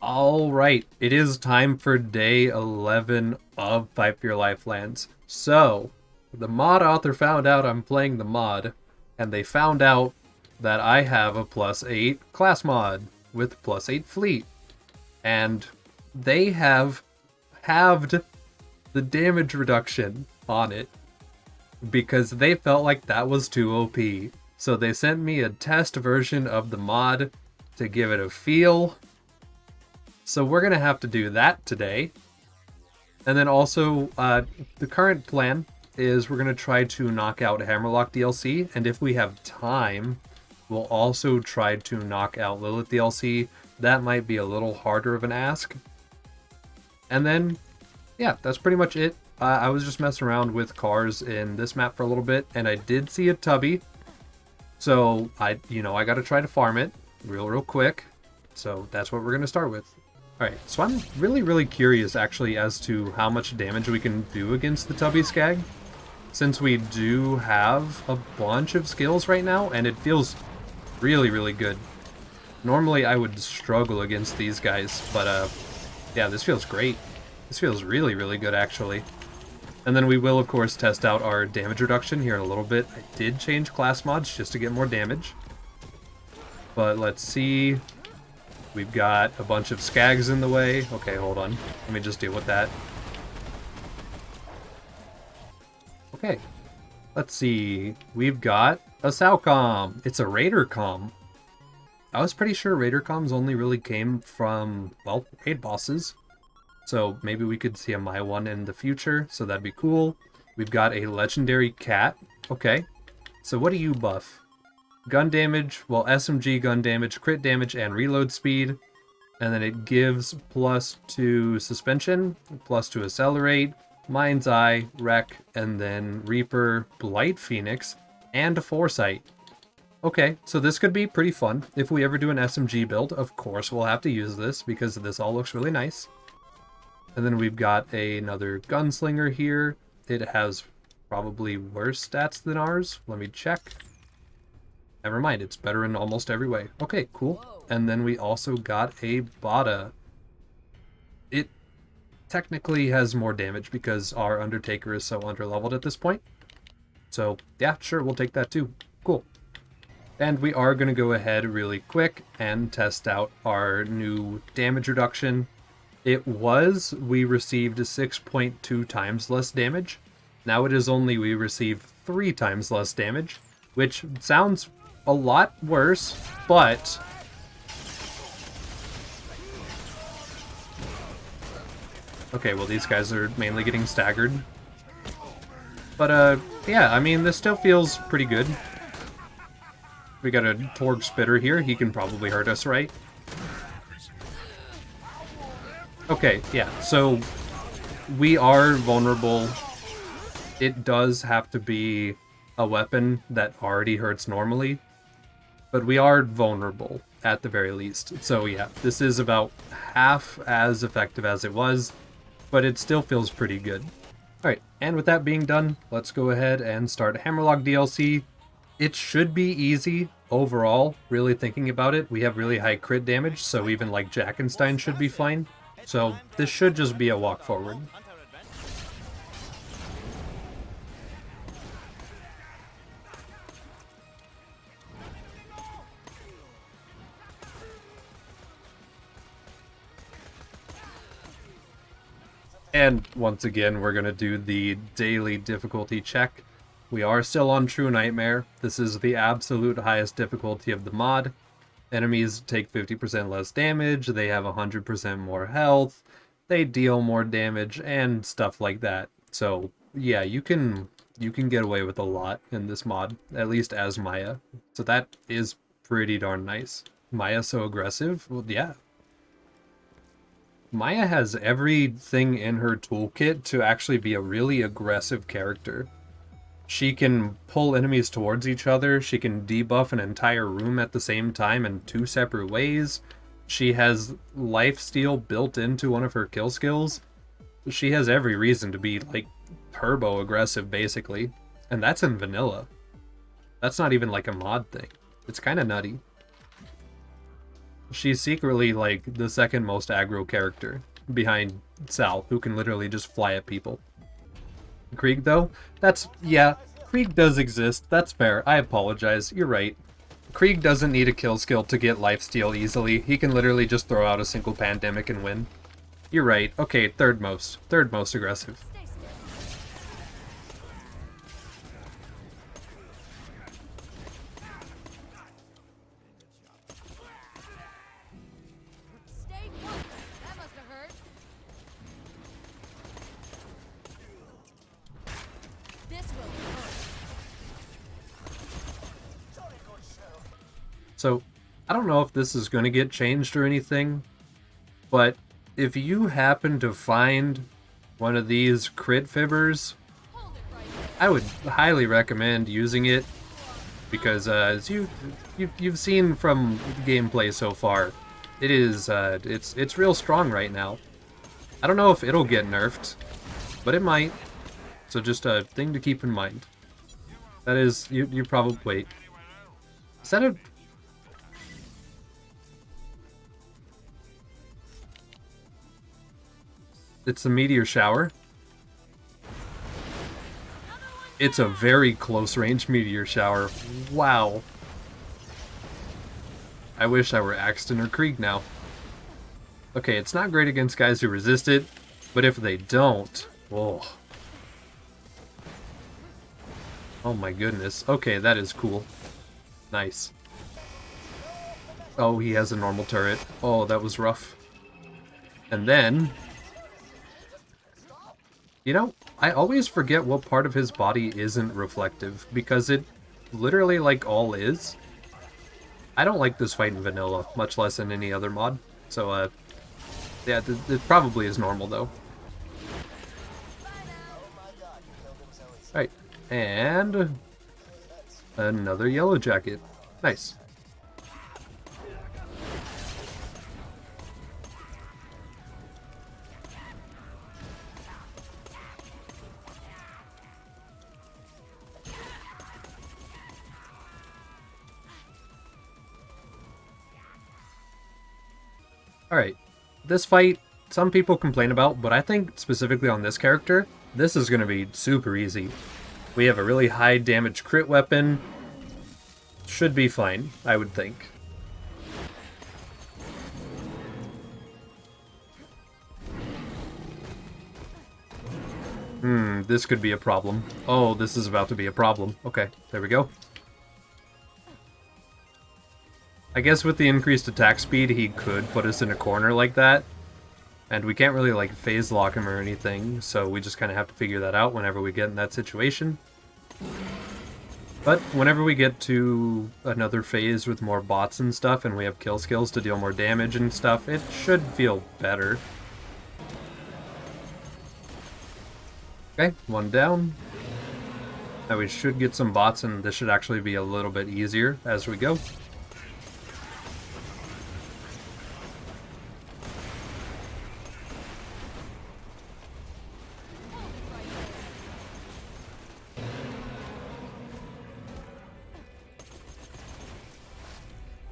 Alright, it is time for day 11 of Fight for Your Life Lands. So, the mod author found out I'm playing the mod, and they found out that I have a +8 class mod with +8 fleet. And they have halved the damage reduction on it because they felt like that was too OP. So they sent me a test version of the mod to give it a feel. So we're going to have to do that today. And then also, the current plan is we're going to try to knock out Hammerlock DLC. And if we have time, we'll also try to knock out Lilith DLC. That might be a little harder of an ask. And then, yeah, that's pretty much it. I was just messing around with cars in this map for a little bit, and I did see a tubby. So, I got to try to farm it real quick. So that's what we're going to start with. Alright, so I'm really curious actually as to how much damage we can do against the Tubby Skag, since we do have a bunch of skills right now, and it feels really good. Normally I would struggle against these guys, but yeah, this feels great. This feels really good actually. And then we will of course test out our damage reduction here in a little bit. I did change class mods just to get more damage. But let's see. We've got a bunch of skags in the way. Okay, hold on. Let me just deal with that. Okay. Let's see. We've got a Salcom. It's a Raider Com. I was pretty sure Raider Coms only really came from, well, raid bosses. So maybe we could see a My one in the future, so that'd be cool. We've got a Legendary Cat. Okay. So what do you buff? Gun damage, well, SMG gun damage, crit damage, and reload speed. And then it gives +2 suspension, +2 accelerate, Mind's Eye, Wreck, and then Reaper, Blight Phoenix, and Foresight. Okay, so this could be pretty fun. If we ever do an SMG build, of course we'll have to use this because this all looks really nice. And then we've got another Gunslinger here. It has probably worse stats than ours. Let me check. Never mind, it's better in almost every way. Okay, cool. And then we also got a Bada. It technically has more damage because our Undertaker is so underleveled at this point. So, yeah, sure, we'll take that too. Cool. And we are going to go ahead really quick and test out our new damage reduction. We received 6.2 times less damage. Now it is only we receive 3 times less damage, which sounds a lot worse, but okay, well these guys are mainly getting staggered. But yeah, I mean this still feels pretty good. We got a Torg Spitter here, he can probably hurt us, right? Okay, yeah, so we are vulnerable. It does have to be a weapon that already hurts normally. But we are vulnerable, at the very least. So yeah, this is about half as effective as it was, but it still feels pretty good. Alright, and with that being done, let's go ahead and start Hammerlock DLC. It should be easy overall, really thinking about it. We have really high crit damage, so even like Jackenstein should be fine. So this should just be a walk forward. And once again, we're going to do the daily difficulty check. We are still on True Nightmare. This is the absolute highest difficulty of the mod. Enemies take 50% less damage, they have 100% more health, they deal more damage, and stuff like that. So yeah, you can get away with a lot in this mod, at least as Maya. So that is pretty darn nice. Maya so aggressive? Well, yeah. Maya has everything in her toolkit to actually be a really aggressive character. She can pull enemies towards each other, she can debuff an entire room at the same time in 2 separate ways. She has lifesteal built into one of her kill skills. She has every reason to be, like, turbo aggressive, basically. And that's in vanilla. That's not even like a mod thing. It's kind of nutty. She's secretly like the second most aggro character behind Sal, who can literally just fly at people. Krieg, though? Yeah, Krieg does exist. That's fair. I apologize. You're right. Krieg doesn't need a kill skill to get lifesteal easily. He can literally just throw out a single pandemic and win. You're right. Okay, third most. Third most aggressive. So, I don't know if this is going to get changed or anything, but if you happen to find one of these crit fibbers, I would highly recommend using it, because as you've seen from gameplay so far, it is it's real strong right now. I don't know if it'll get nerfed, but it might. So just a thing to keep in mind. That is, you probably wait. Is that a? It's a meteor shower. It's a very close-range meteor shower. Wow. I wish I were Axton or Krieg now. Okay, it's not great against guys who resist it, but if they don't... Oh. Oh my goodness. Okay, that is cool. Nice. Oh, he has a normal turret. Oh, that was rough. And then... You know, I always forget what part of his body isn't reflective, because it literally, like, all is. I don't like this fight in vanilla, much less in any other mod. So, yeah, it probably is normal, though. Alright, and another yellow jacket. Nice. Alright, this fight, some people complain about, but I think specifically on this character, this is going to be super easy. We have a really high damage crit weapon. Should be fine, I would think. This could be a problem. Oh, this is about to be a problem. Okay, there we go. I guess with the increased attack speed, he could put us in a corner like that. And we can't really, like, phase lock him or anything, so we just kind of have to figure that out whenever we get in that situation. But whenever we get to another phase with more bots and stuff, and we have kill skills to deal more damage and stuff, it should feel better. Okay, one down. Now we should get some bots, and this should actually be a little bit easier as we go.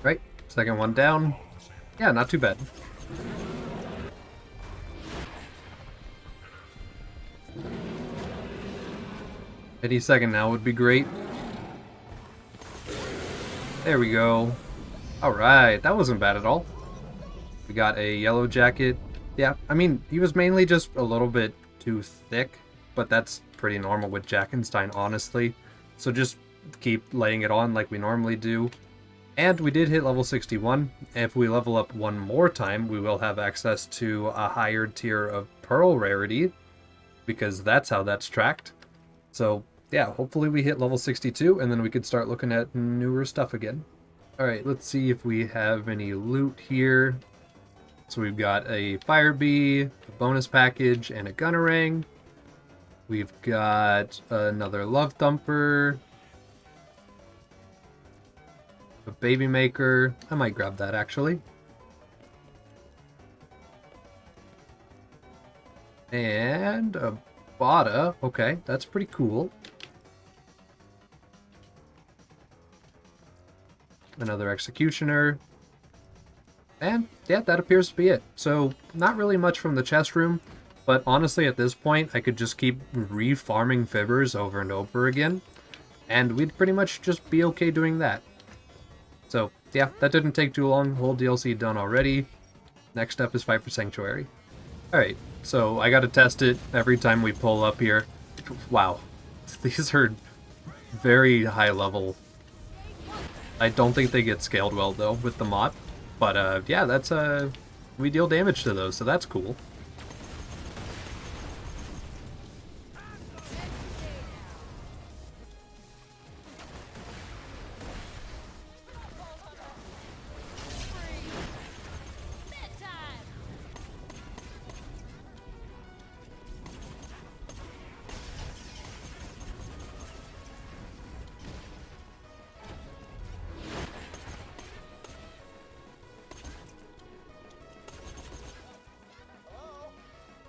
Right, second one down. Yeah, not too bad. Any second now would be great. There we go. Alright, that wasn't bad at all. We got a yellow jacket. Yeah, I mean, he was mainly just a little bit too thick, but that's pretty normal with Jackenstein, honestly. So just keep laying it on like we normally do. And we did hit level 61. If we level up one more time, we will have access to a higher tier of Pearl rarity, because that's how that's tracked. So, yeah, hopefully we hit level 62, and then we could start looking at newer stuff again. Alright, let's see if we have any loot here. So we've got a Fire Bee, a bonus package, and a Gunnerang. We've got another Love Thumper, a Baby Maker. I might grab that, actually. And a Bada. Okay, that's pretty cool. Another Executioner. And yeah, that appears to be it. So not really much from the chest room, but honestly at this point I could just keep re-farming fibbers over and over again, and we'd pretty much just be okay doing that. So yeah, that didn't take too long. Whole DLC done already. Next up is fight for Sanctuary. Alright, so I gotta test it every time we pull up here. Wow, these are very high level. I don't think they get scaled well though with the mod. But yeah, that's we deal damage to those, so that's cool.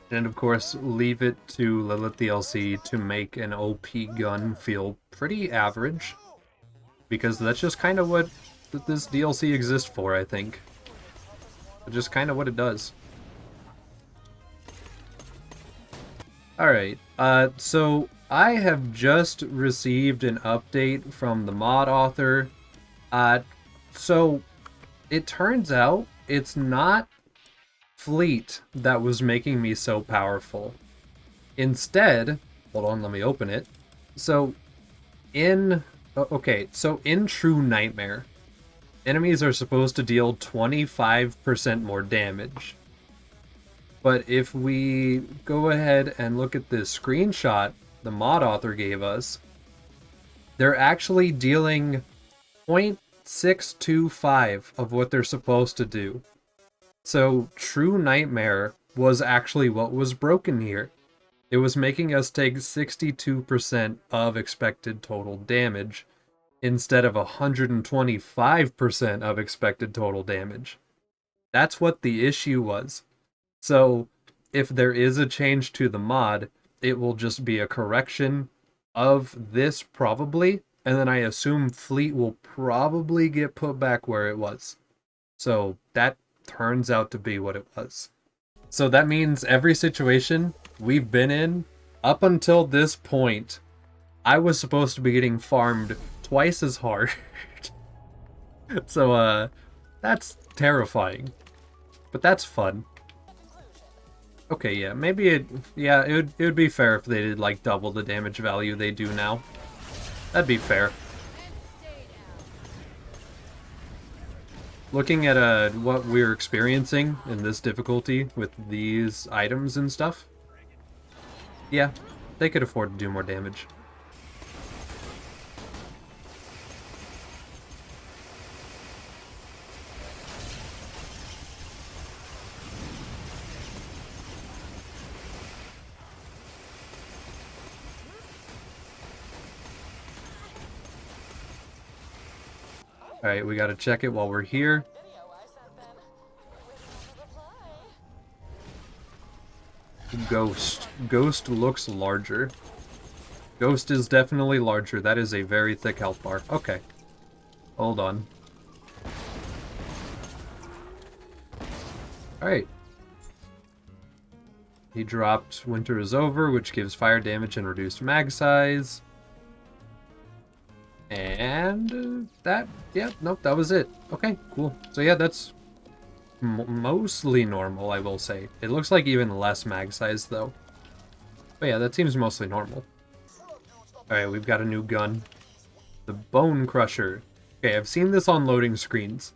And of course, leave it to Lilith DLC to make an OP gun feel pretty average. Because that's just kind of what this DLC exists for, I think. It's just kind of what it does. Alright, so I have just received an update from the mod author. So it turns out it's not Fleet that was making me so powerful. Instead, hold on, let me open it. So in True Nightmare, enemies are supposed to deal 25% more damage. But if we go ahead and look at this screenshot the mod author gave us, they're actually dealing 0.625 of what they're supposed to do. So True Nightmare was actually what was broken here. It was making us take 62% of expected total damage instead of 125% of expected total damage. That's what the issue was. So if there is a change to the mod, it will just be a correction of this probably, and then I assume Fleet will probably get put back where it was. So that turns out to be what it was. So that means every situation we've been in up until this point, I was supposed to be getting farmed twice as hard. So that's terrifying, but that's fun. Okay, yeah, maybe it would be fair if they did like double the damage value they do now. That'd be fair. Looking at what we're experiencing in this difficulty with these items and stuff, yeah, they could afford to do more damage. Alright, we gotta check it while we're here. Ghost. Ghost looks larger. Ghost is definitely larger. That is a very thick health bar. Okay. Hold on. Alright. He dropped Winter is Over, which gives fire damage and reduced mag size. And that, yeah, nope, that was it. Okay, cool. So yeah, that's mostly normal, I will say. It looks like even less mag size, though. But yeah, that seems mostly normal. Alright, we've got a new gun. The Bone Crusher. Okay, I've seen this on loading screens.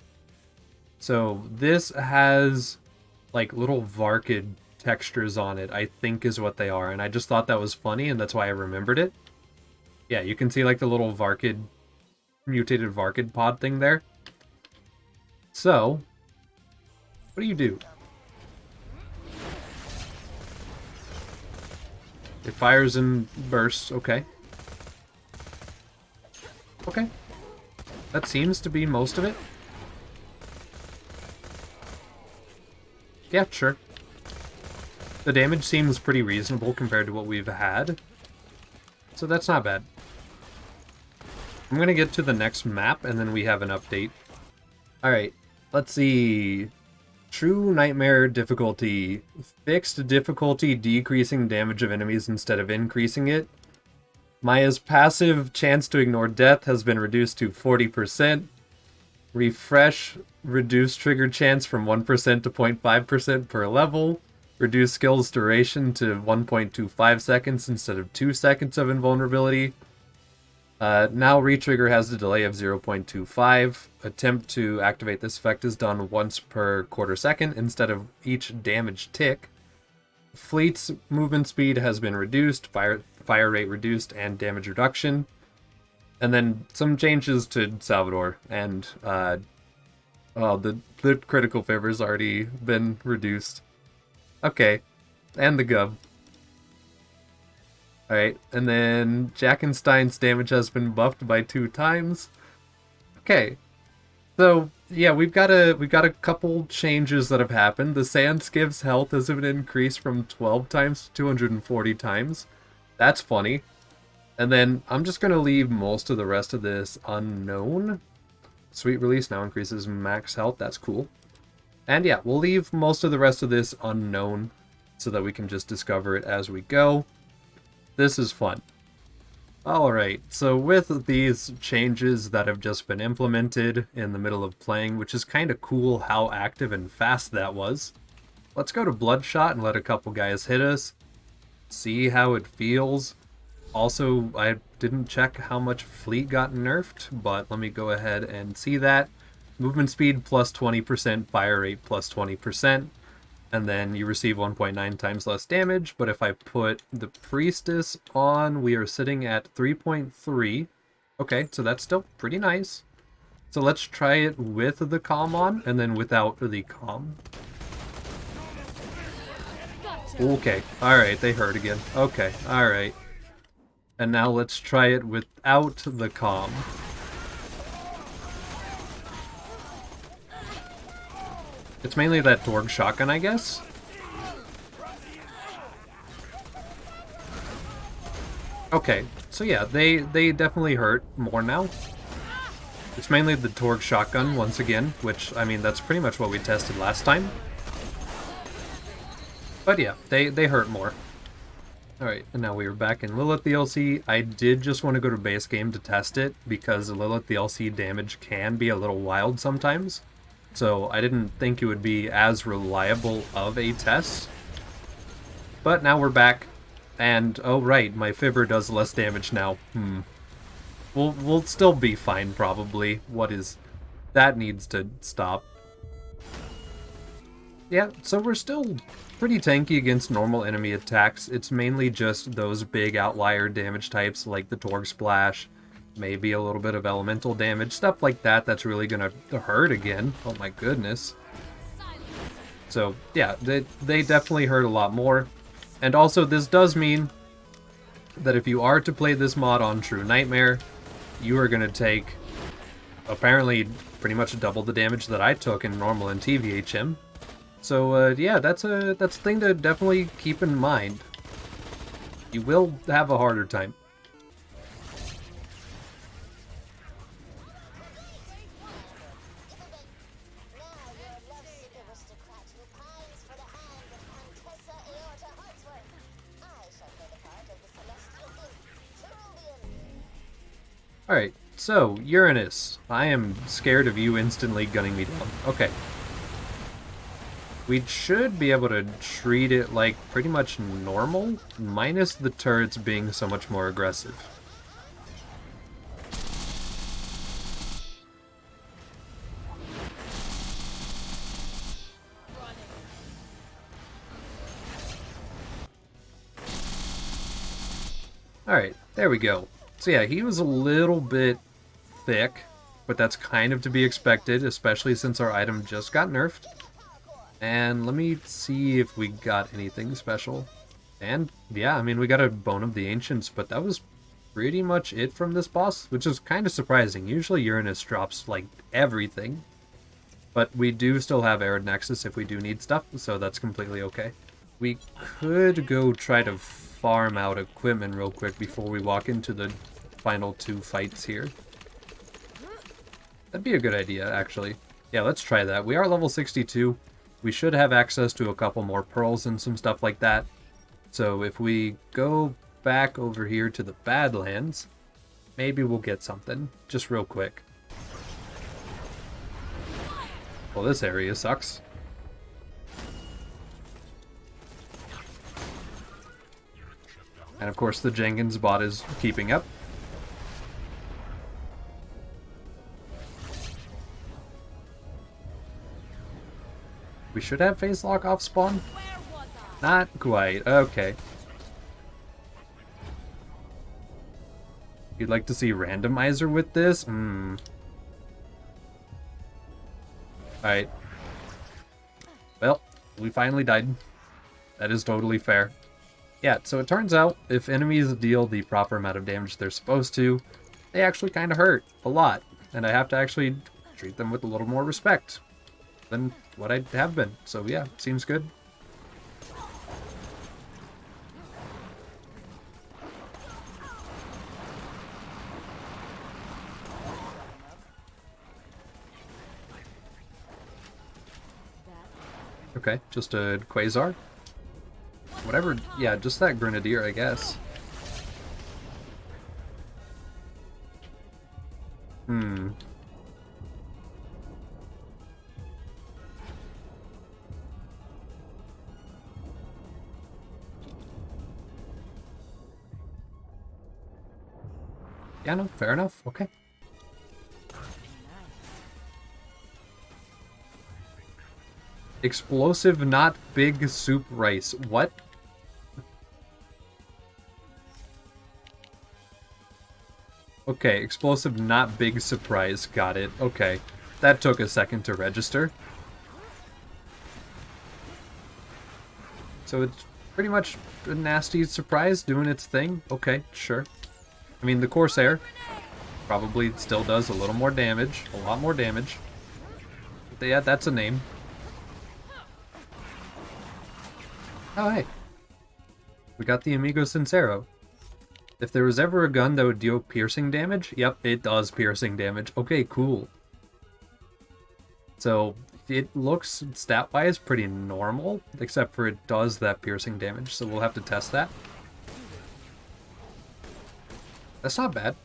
So this has, like, little Varkid textures on it, I think is what they are. And I just thought that was funny, and that's why I remembered it. Yeah, you can see like the little Varkid, mutated Varkid pod thing there. So, what do you do? It fires in bursts, okay. Okay. That seems to be most of it. Yeah, sure. The damage seems pretty reasonable compared to what we've had. So that's not bad. I'm gonna get to the next map, and then we have an update. Alright, let's see. True Nightmare difficulty. Fixed difficulty, decreasing damage of enemies instead of increasing it. Maya's passive chance to ignore death has been reduced to 40%. Refresh, reduce trigger chance from 1% to 0.5% per level. Reduce skills duration to 1.25 seconds instead of 2 seconds of invulnerability. Now retrigger has a delay of 0.25. Attempt to activate this effect is done once per quarter second instead of each damage tick. Fleet's movement speed has been reduced, fire rate reduced, and damage reduction. And then some changes to Salvador, and the critical favor's already been reduced. Okay, and the Gub. Alright, and then Jackenstein's damage has been buffed by 2 times. Okay, so yeah, we've got a couple changes that have happened. The Sans gives health has been increased from 12 times to 240 times. That's funny. And then I'm just going to leave most of the rest of this unknown. Sweet Release now increases max health. That's cool. And yeah, we'll leave most of the rest of this unknown so that we can just discover it as we go. This is fun. Alright, so with these changes that have just been implemented in the middle of playing, which is kind of cool how active and fast that was, let's go to Bloodshot and let a couple guys hit us. See how it feels. Also, I didn't check how much Fleet got nerfed, but let me go ahead and see that. Movement speed plus 20%, fire rate plus 20, and then you receive 1.9 times less damage, but if I put the Priestess on, we are sitting at 3.3. Okay, so that's still pretty nice. So let's try it with the Calm on, and then without the Calm. Okay, alright, they hurt again. Okay, alright. And now let's try it without the Calm. It's mainly that Torg shotgun, I guess? Okay, so yeah, they definitely hurt more now. It's mainly the Torg shotgun, once again, which, I mean, that's pretty much what we tested last time. But yeah, they hurt more. Alright, and now we are back in Lilith DLC. I did just want to go to base game to test it, because Lilith DLC damage can be a little wild sometimes. So I didn't think it would be as reliable of a test. But now we're back, and oh right, my Fibber does less damage now. We'll still be fine, probably. What is... that needs to stop. Yeah, so we're still pretty tanky against normal enemy attacks. It's mainly just those big outlier damage types like the Torg Splash, maybe a little bit of elemental damage, stuff like that that's really gonna hurt again. Oh my goodness. So yeah, they definitely hurt a lot more. And also this does mean that if you are to play this mod on True Nightmare, you are gonna take apparently pretty much double the damage that I took in normal and TVHM. So yeah, that's a thing to definitely keep in mind. You will have a harder time. Alright, so, Uranus. I am scared of you instantly gunning me down. Okay. We should be able to treat it like pretty much normal, minus the turrets being so much more aggressive. Alright, there we go. So yeah, he was a little bit thick, but that's kind of to be expected, especially since our item just got nerfed. And let me see if we got anything special. And yeah, I mean, we got a Bone of the Ancients, but that was pretty much it from this boss, which is kind of surprising. Usually Uranus drops like everything, but we do still have Arid Nexus if we do need stuff, so that's completely okay. We could go try to farm out equipment real quick before we walk into the final 2 fights here. That'd be a good idea, actually. Yeah, let's try that. We are level 62. we should have access to a couple more pearls and some stuff like that. So if we go back over here to the Badlands, maybe we'll get something, just real quick. Well, this area sucks. And of course the Jenkins bot is keeping up. We should have phase lock off spawn? Not quite, okay. You'd like to see randomizer with this? Alright. Well, we finally died. That is totally fair. Yeah, so it turns out, if enemies deal the proper amount of damage they're supposed to, they actually kind of hurt. A lot. And I have to actually treat them with a little more respect than what I have been. So yeah, seems good. Okay, just a Quasar. Whatever, yeah, just that Grenadier, I guess. Yeah, no, fair enough, okay. Explosive, not big soup rice. What? Okay, explosive, not big surprise. Got it. Okay. That took a second to register. So it's pretty much a nasty surprise doing its thing. Okay, sure. I mean, the Corsair probably still does a little more damage. A lot more damage. But yeah, that's a name. Oh, hey. We got the Amigo Sincero. If there was ever a gun that would deal piercing damage, yep, it does piercing damage. Okay, cool. So, it looks, stat-wise, pretty normal, except for it does that piercing damage, so we'll have to test that. That's not bad.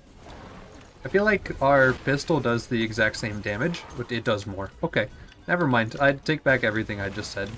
I feel like our pistol does the exact same damage, but it does more. Okay, never mind. I take back everything I just said.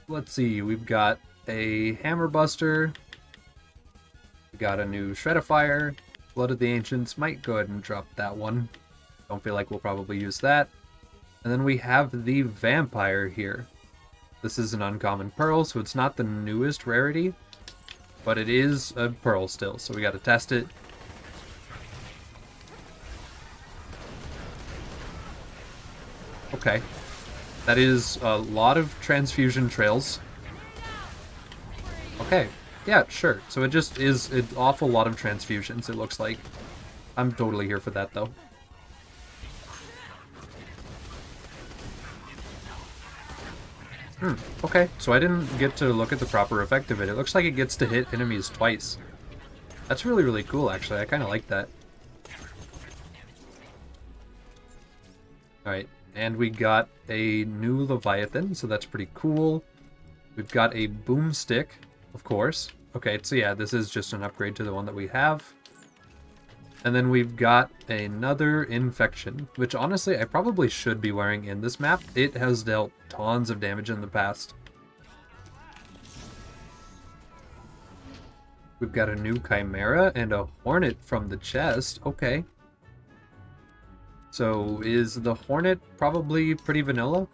Let's see, we've got a Hammer Buster, we got a new Shreddifier, Blood of the Ancients, might go ahead and drop that one. Don't feel like we'll probably use that. And then we have the Vampire here. This is an uncommon pearl, so it's not the newest rarity, but it is a pearl still, so we gotta test it. Okay. That is a lot of transfusion trails. Okay, yeah, sure. So it just is an awful lot of transfusions, it looks like. I'm totally here for that, though. Okay, so I didn't get to look at the proper effect of it. It looks like it gets to hit enemies twice. That's really, really cool, actually. I kind of like that. Alright. And we got a new Leviathan, so that's pretty cool. We've got a boomstick, of course. Okay, so yeah, this is just an upgrade to the one that we have. And then we've got another infection, which honestly I probably should be wearing in this map. It has dealt tons of damage in the past. We've got a new Chimera and a Hornet from the chest. Okay. So, is the Hornet probably pretty vanilla?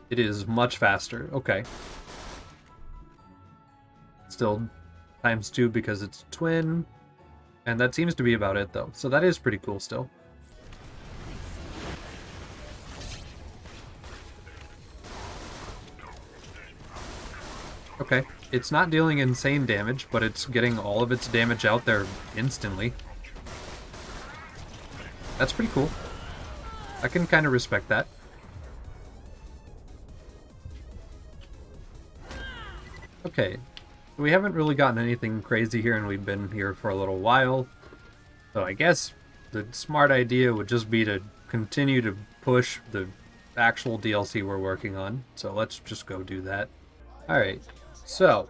It is much faster. Okay. Still ×2 because it's twin. And that seems to be about it, though. So that is pretty cool still. Okay, it's not dealing insane damage, but it's getting all of its damage out there instantly. That's pretty cool. I can kind of respect that. Okay, we haven't really gotten anything crazy here, and we've been here for a little while. So I guess the smart idea would just be to continue to push the actual DLC we're working on. So let's just go do that. Alright, so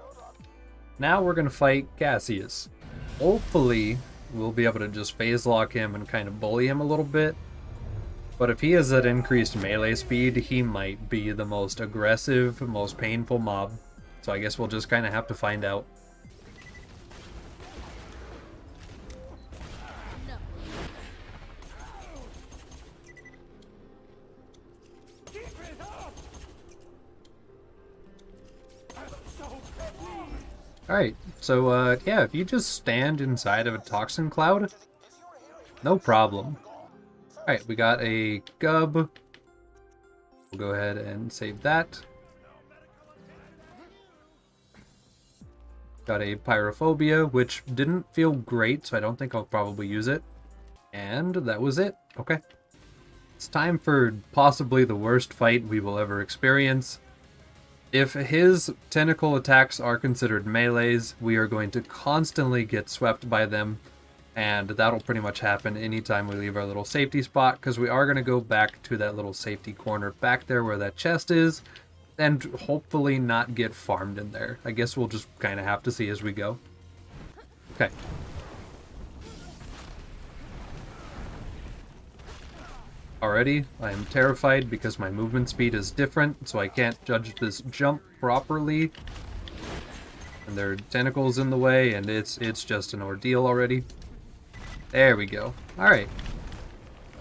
now we're going to fight Cassius. Hopefully we'll be able to just phase lock him and kind of bully him a little bit. But if he has that increased melee speed, he might be the most aggressive, most painful mob. So I guess we'll just kind of have to find out. Alright, so yeah, if you just stand inside of a toxin cloud, no problem. Alright, we got a gub. We'll go ahead and save that. Got a pyrophobia, which didn't feel great, so I don't think I'll probably use it. And that was it. Okay. It's time for possibly the worst fight we will ever experience. If his tentacle attacks are considered melees, we are going to constantly get swept by them, and that'll pretty much happen anytime we leave our little safety spot, because we are going to go back to that little safety corner back there where that chest is, and hopefully not get farmed in there. I guess we'll just kind of have to see as we go. Okay. Already, I am terrified because my movement speed is different, so I can't judge this jump properly. And there are tentacles in the way, and it's just an ordeal already. There we go. Alright.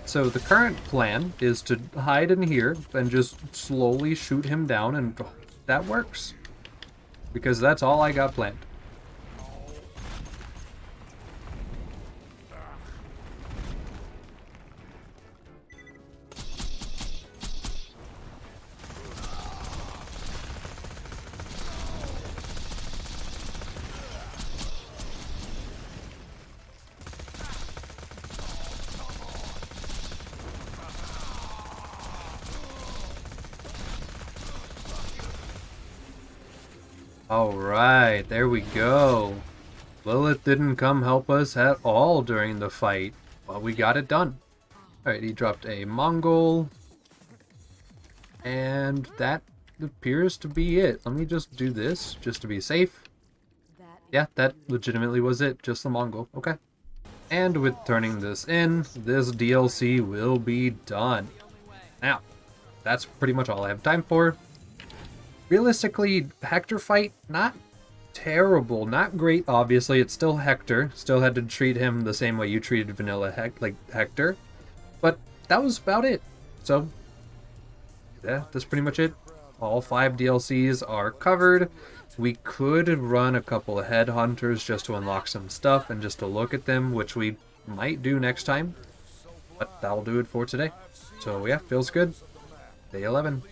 So the current plan is to hide in here and just slowly shoot him down, and that works. Because that's all I got planned. Alright, there we go. Lilith didn't come help us at all during the fight, but we got it done. Alright, he dropped a Mongol. And that appears to be it. Let me just do this, just to be safe. Yeah, that legitimately was it, just the Mongol. Okay. And with turning this in, this DLC will be done. Now, that's pretty much all I have time for. Realistically, Hector fight, not terrible, not great, obviously. It's still Hector. Still had to treat him the same way you treated vanilla Hector. But that was about it. So, yeah, that's pretty much it. All 5 DLCs are covered. We could run a couple of headhunters just to unlock some stuff and just to look at them, which we might do next time. But that'll do it for today. So yeah, feels good. Day 11.